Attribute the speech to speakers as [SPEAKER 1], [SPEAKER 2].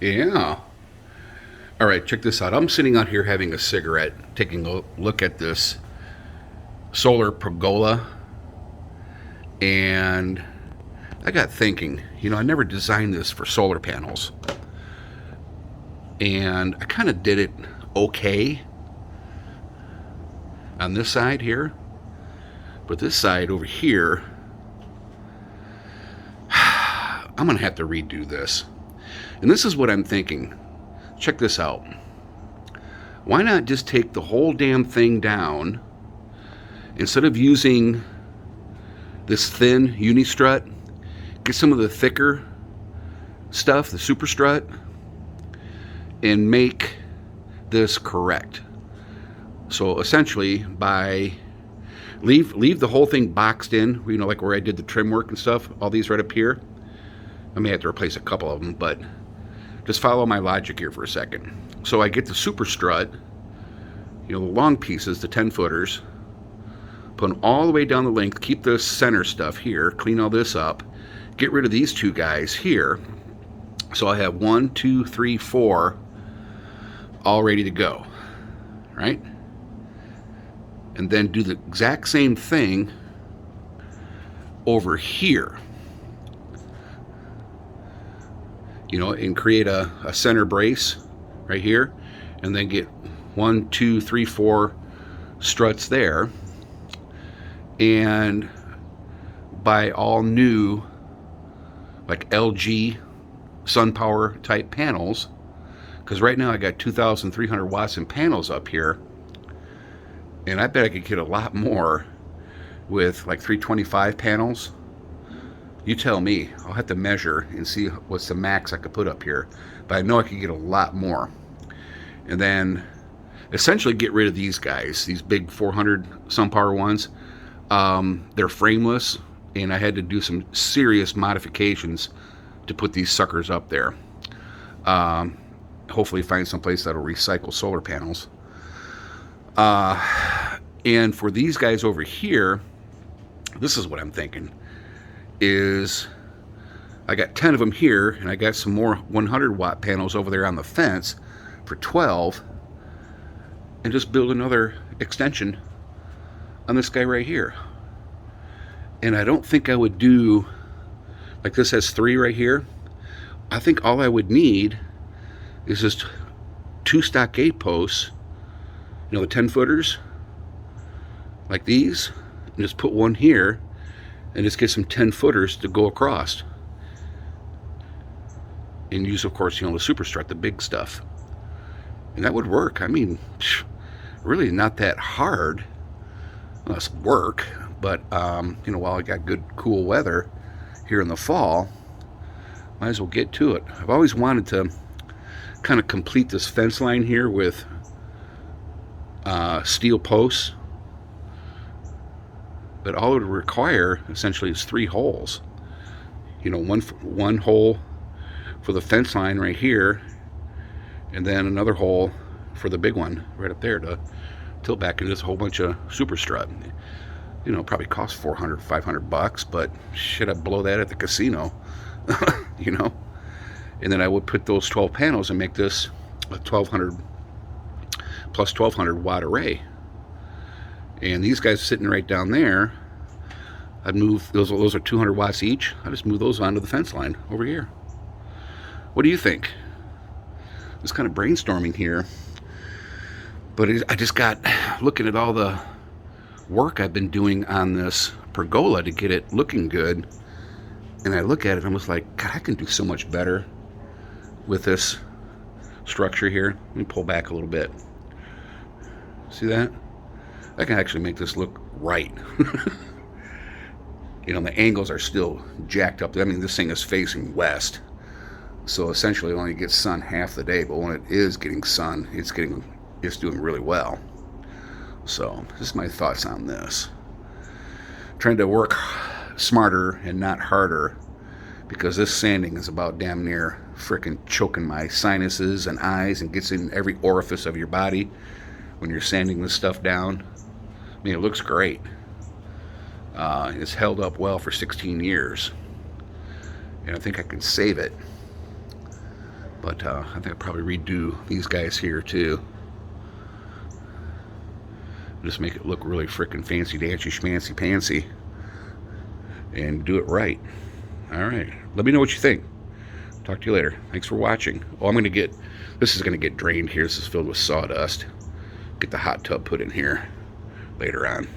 [SPEAKER 1] Yeah. All right, check this out. I'm sitting out here having a cigarette, taking a look at this solar pergola, and I got thinking, I never designed this for solar panels, and I kind of did it okay on this side here, but this side over here, I'm going to have to redo this. And this is what I'm thinking. Check this out. Why not just take the whole damn thing down instead of using this thin uni strut? Get some of the thicker stuff, the super strut, and make this correct. So essentially, by leave the whole thing boxed in, like where I did the trim work and stuff, all these right up here. I may have to replace a couple of them, but just follow my logic here for a second. So I get the super strut, the long pieces, the 10 footers, put them all the way down the length, keep the center stuff here, clean all this up, get rid of these two guys here. So I have 1, 2, 3, 4 all ready to go, right? And then do the exact same thing over here, and create a center brace right here, and then get 1, 2, 3, 4 struts there, and buy all new like LG SunPower type panels, because right now I got 2,300 watts in panels up here, and I bet I could get a lot more with like 325 panels. You tell me. I'll have to measure and see what's the max I could put up here, but I know I could get a lot more. And then essentially get rid of these guys, these big 400 SunPower ones. They're frameless, and I had to do some serious modifications to put these suckers up there. Hopefully find some place that'll recycle solar panels. And for these guys over here, this is what I'm thinking, is I got 10 of them here, and I got some more 100 watt panels over there on the fence for 12, and just build another extension on this guy right here. And I don't think I would do, like this has 3 right here. I think all I would need is just 2 stockade posts, the 10 footers, like these, and just put one here, and just get some 10 footers to go across. And use, of course, the super strut, the big stuff. And that would work. I mean, really not that hard. Well, it's work, but, while I got good, cool weather here in the fall, might as well get to it. I've always wanted to kind of complete this fence line here with steel posts, but all it would require essentially is 3 holes. One hole for the fence line right here, and then another hole for the big one right up there to tilt back into this whole bunch of super strut. Probably cost $400, $500, but shit, I'd blow that at the casino. And then I would put those 12 panels and make this a 1200 plus 1200 watt array. And these guys sitting right down there, I'd move those are 200 watts each. I just move those onto the fence line over here. What do you think? Just kind of brainstorming here, but I just got looking at all the work I've been doing on this pergola to get it looking good, and I look at it and I was like, God, I can do so much better with this structure here. Let me pull back a little bit. See that? I can actually make this look right. The angles are still jacked up. I mean, this thing is facing west, so essentially it only gets sun half the day, but when it is getting sun, it's doing really well. So this is my thoughts on this. Trying to work smarter and not harder, because this sanding is about damn near freaking choking my sinuses and eyes, and gets in every orifice of your body when you're sanding this stuff down. I mean, it looks great. It's held up well for 16 years, and I think I can save it. But I think I'll probably redo these guys here too. Just make it look really freaking fancy dancy schmancy pantsy. And do it right. Alright. Let me know what you think. Talk to you later. Thanks for watching. Oh, I'm going to get... This is going to get drained here. This is filled with sawdust. Get the hot tub put in here later on.